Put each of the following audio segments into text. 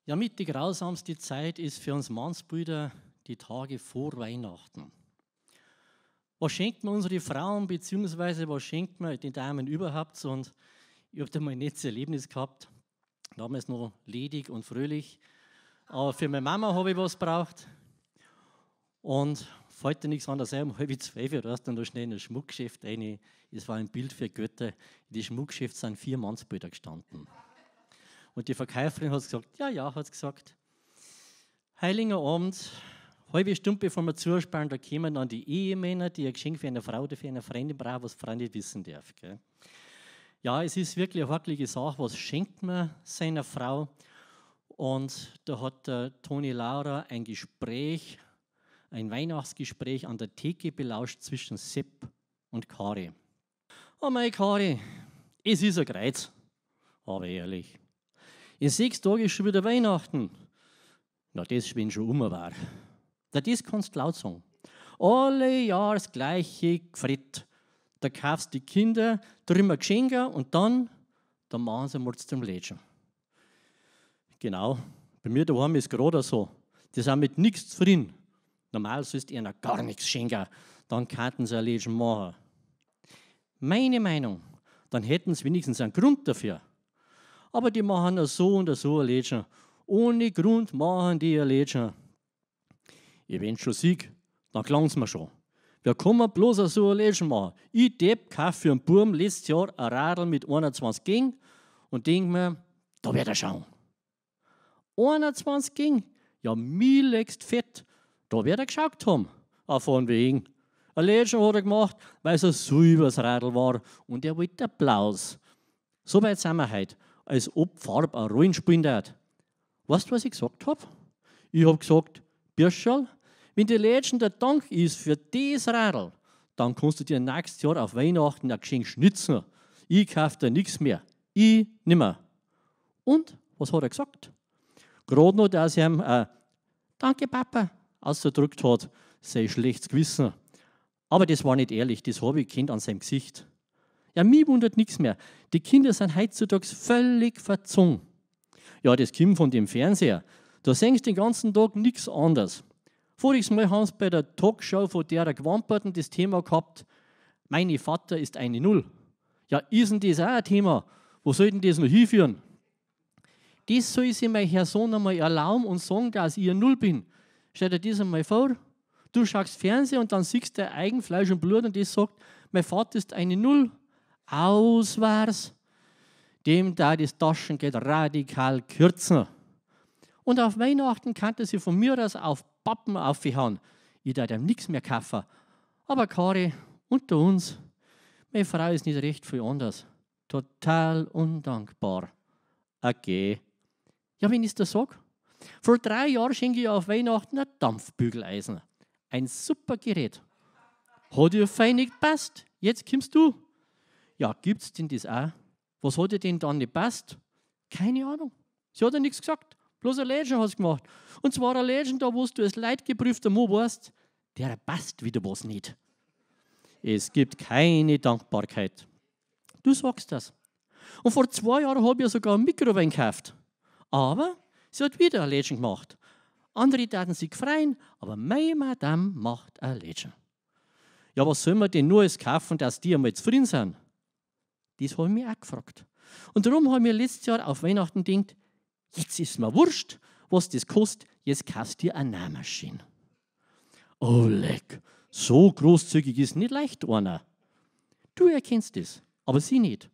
Ja, mit die grausamste Zeit ist für uns Mannsbrüder die Tage vor Weihnachten. Was schenkt man unsere Frauen, beziehungsweise was schenkt man den Damen überhaupt? Und ich habe da mal ein nettes Erlebnis gehabt, damals noch ledig und fröhlich. Aber für meine Mama habe ich was gebraucht. Und fällt dir nichts anderes ein, um 11:30 raus dann noch schnell in ein Schmuckgeschäft rein. Es war ein Bild für Götter. In dem Schmuckgeschäft sind 4 Mannsbrüder gestanden. Und die Verkäuferin hat gesagt, ja, hat gesagt, Heiliger Abend, halbe Stunde bevor wir zusperren, da kommen dann die Ehemänner, die ein Geschenk für eine Frau oder für eine Freundin brauchen, was die Frau nicht wissen darf. Gell? Ja, es ist wirklich eine wacklige Sache, was schenkt man seiner Frau? Und da hat der Toni Laura ein Gespräch, ein Weihnachtsgespräch an der Theke belauscht zwischen Sepp und Kari. Oh mein Kari, es ist ein Kreuz, aber ehrlich. In 6 Tagen ist schon wieder Weihnachten. Na, das, wenn schon war. Na, das kannst du laut sagen. Alle Jahre das gleiche Gefritt. Da kaufst du die Kinder drüber Geschenke und dann machen sie mal zum Lädchen. Genau, bei mir daheim ist gerade so. Die sind mit nichts zufrieden. Normal sollst du ihnen gar nichts schenken, dann könnten sie ein Lädchen machen. Meine Meinung, dann hätten sie wenigstens einen Grund dafür. Aber die machen so und so ein Lädchen. Ohne Grund machen die ein Lädchen. Wenn ich schon sieg, dann klang es mir schon. Wer kann man bloß so ein Lädchen machen? Ich kaufe für einen Burm letztes Jahr ein Radl mit 21 Gang und denke mir, da wird er schauen. 21 Gang? Ja, mir legst fett. Da wird er geschaut haben. Auf von wegen. Ein Lädchen hat er gemacht, weil es ein silberes Radl war und er wollte Applaus. So weit sind wir heute. Als ob Farbe eine Rolle spielen darf. Weißt du, was ich gesagt habe? Ich habe gesagt, Birscherl, wenn die Lädchen der Dank ist für das Radl, dann kannst du dir nächstes Jahr auf Weihnachten ein Geschenk schnitzen. Ich kaufe dir nichts mehr. Ich nimmer. Und, was hat er gesagt? Gerade noch, dass er ihm Danke, Papa, ausgedrückt hat, sein schlechtes Gewissen. Aber das war nicht ehrlich, das habe ich gekannt an seinem Gesicht. Ja, mich wundert nichts mehr. Die Kinder sind heutzutage völlig verzogen. Ja, das kommt von dem Fernseher. Da sehen sie den ganzen Tag nichts anderes. Voriges Mal haben sie bei der Talkshow von der Gewamperten das Thema gehabt, mein Vater ist eine Null. Ja, ist denn das auch ein Thema? Wo soll denn das noch hinführen? Das soll sich mein Herr Sohn einmal erlauben und sagen, dass ich eine Null bin. Stell dir das einmal vor. Du schaust Fernsehen und dann siehst du dein eigen Fleisch und Blut und das sagt, mein Vater ist eine Null. Auswärts, dem da das Taschengeld radikal kürzen. Und auf Weihnachten kannte sie von mir aus auf Pappen aufhauen. Ich darf ihm nichts mehr kaufen. Aber Kari, unter uns, meine Frau ist nicht recht viel anders. Total undankbar. Okay. Ja, wenn ich das sage. Vor 3 Jahren schenke ich auf Weihnachten ein Dampfbügeleisen. Ein super Gerät. Hat ihr fein nicht gepasst? Jetzt kommst du. Ja, gibt es denn das auch? Was hat ihr denn dann nicht passt? Keine Ahnung. Sie hat ja nichts gesagt. Bloß ein Lädchen hat sie gemacht. Und zwar ein Lädchen, da wo du als leidgeprüfter Mann weißt, der passt wieder was nicht. Es gibt keine Dankbarkeit. Du sagst das. Und vor 2 Jahren habe ich ja sogar ein Mikrowellen gekauft. Aber sie hat wieder ein Lädchen gemacht. Andere taten sich freuen, aber meine Madame macht ein Lädchen. Ja, was soll man denn nur alles kaufen, dass die einmal zufrieden sind? Das habe ich mich auch gefragt. Und darum habe ich mir letztes Jahr auf Weihnachten gedacht, jetzt ist mir wurscht, was das kostet, jetzt kaufst du dir eine Nähmaschine. Oh leck, so großzügig ist nicht leicht einer. Du erkennst das, aber sie nicht.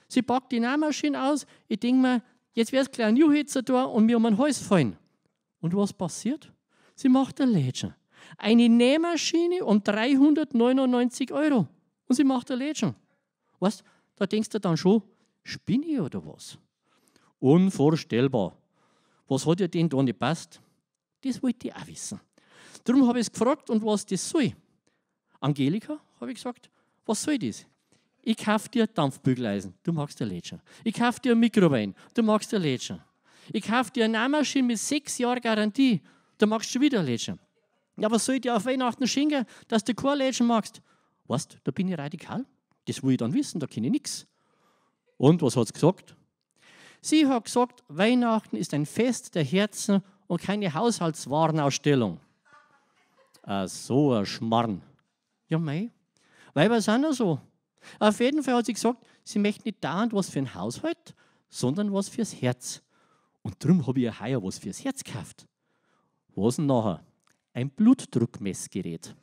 Sie packt die Nähmaschine aus, ich denke mir, jetzt wäre es gleich ein Juhitzer da und mir um den Hals fallen. Und was passiert? Sie macht ein Lädchen. Eine Nähmaschine um 399 €. Und sie macht ein Lädchen. Weißt du, da denkst du dann schon, spinne ich oder was? Unvorstellbar. Was hat dir denn da nicht passt? Das wollte ich auch wissen. Darum habe ich es gefragt, und was das soll. Angelika, habe ich gesagt, was soll das? Ich kaufe dir Dampfbügeleisen, du magst ein Lädchen. Ich kaufe dir ein Mikrowellen, du magst ein Lädchen. Ich kaufe dir eine Nähmaschine mit 6 Jahren Garantie, du magst schon wieder ein Lädchen. Ja, was soll ich dir auf Weihnachten schenken, dass du kein Lädchen magst? Weißt du, da bin ich radikal. Das will ich dann wissen, da kenne ich nichts. Und was hat sie gesagt? Sie hat gesagt, Weihnachten ist ein Fest der Herzen und keine Haushaltswarenausstellung. So ein Schmarrn. Ja, mei. Weiber sind ja so. Auf jeden Fall hat sie gesagt, sie möchte nicht dauernd was für den Haushalt, sondern was fürs Herz. Und darum habe ich ihr heuer was fürs Herz gekauft. Was denn nachher? Ein Blutdruckmessgerät.